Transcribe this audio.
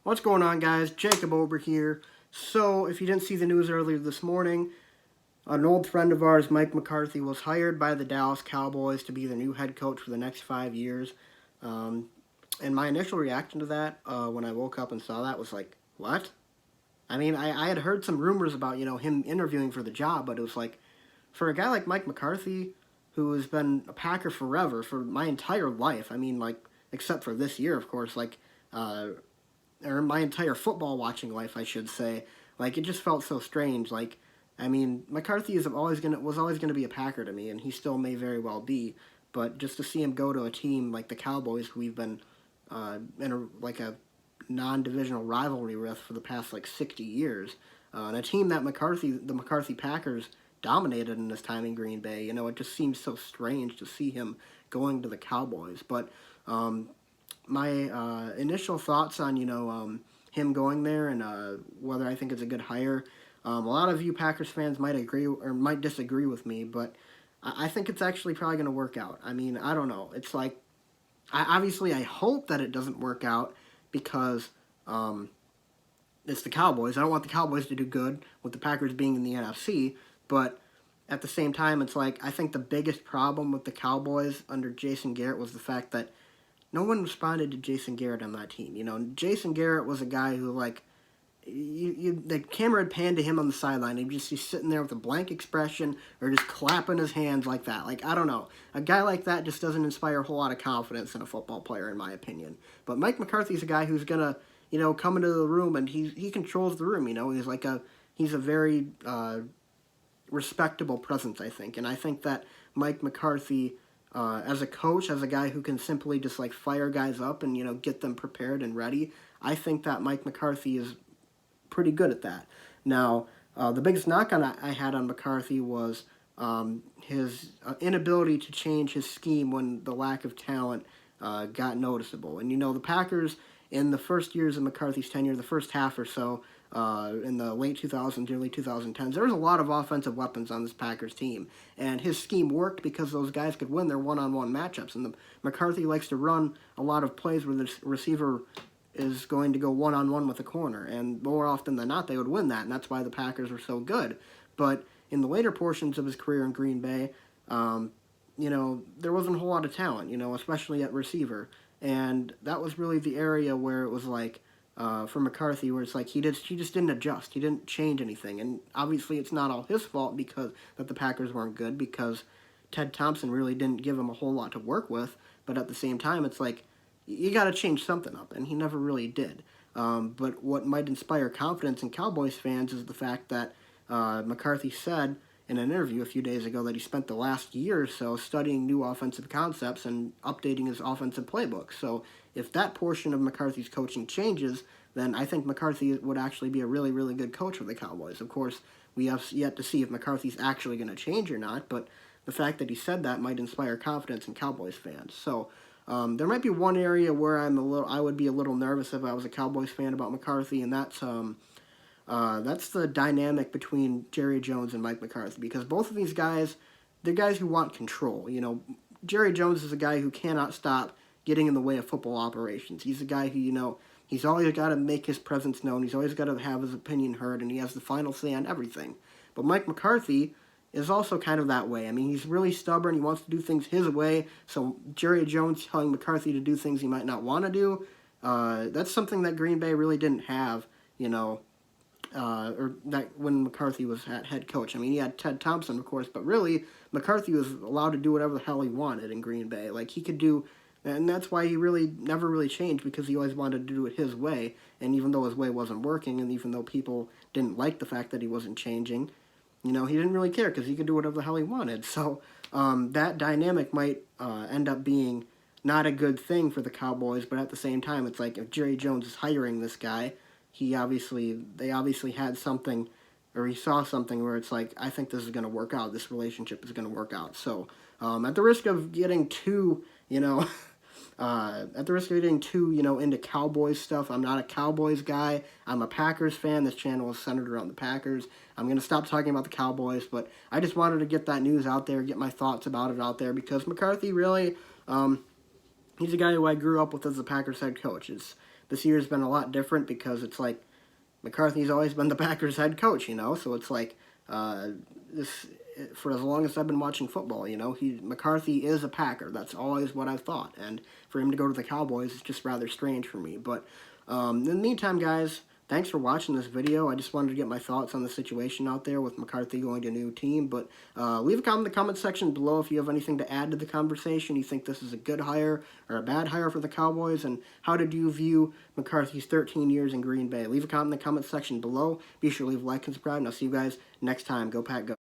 What's going on, guys? Jacob over here. So, if you didn't see the news earlier this morning, an old friend of ours, Mike McCarthy, was hired by the Dallas Cowboys to be the new head coach for the next 5 years. Um, and my initial reaction to that, when I woke up and saw that, was like, what? I mean, I had heard some rumors about, him interviewing for the job, but it was like, for a guy like Mike McCarthy, who has been a Packer forever, for my entire life, I mean, like, except for this year, of course, like, or my entire football watching life, I should say. Like, it just felt so strange. Like, I mean, McCarthy was always gonna be a Packer to me, and he still may very well be. But just to see him go to a team like the Cowboys, who we've been in a non-divisional rivalry with for the past like 60 years, and a team that the McCarthy Packers dominated in his time in Green Bay. It just seems so strange to see him going to the Cowboys. But my initial thoughts on him going there and whether I think it's a good hire. A lot of you Packers fans might agree or might disagree with me, but I think it's actually probably going to work out. I mean, I don't know. It's like I hope that it doesn't work out because it's the Cowboys. I don't want the Cowboys to do good with the Packers being in the NFC, but at the same time, it's like I think the biggest problem with the Cowboys under Jason Garrett was the fact that no one responded to Jason Garrett on that team. Jason Garrett was a guy who, like, the camera had panned to him on the sideline. He's sitting there with a blank expression or just clapping his hands like that. Like, I don't know. A guy like that just doesn't inspire a whole lot of confidence in a football player, in my opinion. But Mike McCarthy's a guy who's going to, come into the room, and he controls the room. He's a very respectable presence, I think. And I think that Mike McCarthy, as a coach, as a guy who can simply just like fire guys up and get them prepared and ready, I think that Mike McCarthy is pretty good at that. Now, the biggest knock I had on McCarthy was his inability to change his scheme when the lack of talent got noticeable. And the Packers in the first years of McCarthy's tenure, the first half or so, in the late 2000s, early 2010s, there was a lot of offensive weapons on this Packers team. And his scheme worked because those guys could win their one-on-one matchups. And McCarthy likes to run a lot of plays where the receiver is going to go one-on-one with a corner. And more often than not, they would win that. And that's why the Packers were so good. But in the later portions of his career in Green Bay, there wasn't a whole lot of talent, especially at receiver. And that was really the area where it was like, for McCarthy, where it's like he just didn't adjust. He didn't change anything. And obviously it's not all his fault because that the Packers weren't good, because Ted Thompson really didn't give him a whole lot to work with. But at the same time, it's like you got to change something up, and he never really did. But what might inspire confidence in Cowboys fans is the fact that McCarthy said in an interview a few days ago that he spent the last year or so studying new offensive concepts and updating his offensive playbook. So if that portion of McCarthy's coaching changes, then I think McCarthy would actually be a really, really good coach for the Cowboys. Of course, we have yet to see if McCarthy's actually going to change or not, but the fact that he said that might inspire confidence in Cowboys fans. So there might be one area where I would be a little nervous if I was a Cowboys fan about McCarthy, and that's the dynamic between Jerry Jones and Mike McCarthy, because both of these guys, they're guys who want control. Jerry Jones is a guy who cannot stop getting in the way of football operations. He's a guy who, he's always got to make his presence known. He's always got to have his opinion heard, and he has the final say on everything. But Mike McCarthy is also kind of that way. I mean, he's really stubborn. He wants to do things his way. So Jerry Jones telling McCarthy to do things he might not want to do, that's something that Green Bay really didn't have, or that when McCarthy was head coach. I mean, he had Ted Thompson, of course, but really, McCarthy was allowed to do whatever the hell he wanted in Green Bay. Like, he could do, and that's why he really never really changed, because he always wanted to do it his way. And even though his way wasn't working, and even though people didn't like the fact that he wasn't changing, he didn't really care, because he could do whatever the hell he wanted. So that dynamic might end up being not a good thing for the Cowboys, but at the same time, it's like if Jerry Jones is hiring this guy, they obviously had something, or he saw something where it's like, I think this is going to work out. This relationship is going to work out. So at the risk of getting too, into Cowboys stuff, I'm not a Cowboys guy. I'm a Packers fan. This channel is centered around the Packers. I'm going to stop talking about the Cowboys, but I just wanted to get that news out there, get my thoughts about it out there, because McCarthy really, he's a guy who I grew up with as a Packers head coach. this year's been a lot different because it's like McCarthy's always been the Packers head coach, so it's like this for as long as I've been watching football, McCarthy is a Packer. That's always what I've thought, and for him to go to the Cowboys is just rather strange for me. But in the meantime, guys, thanks for watching this video. I just wanted to get my thoughts on the situation out there with McCarthy going to a new team. But leave a comment in the comment section below if you have anything to add to the conversation. You think this is a good hire or a bad hire for the Cowboys? And how did you view McCarthy's 13 years in Green Bay? Leave a comment in the comment section below. Be sure to leave a like and subscribe. And I'll see you guys next time. Go Pack, go.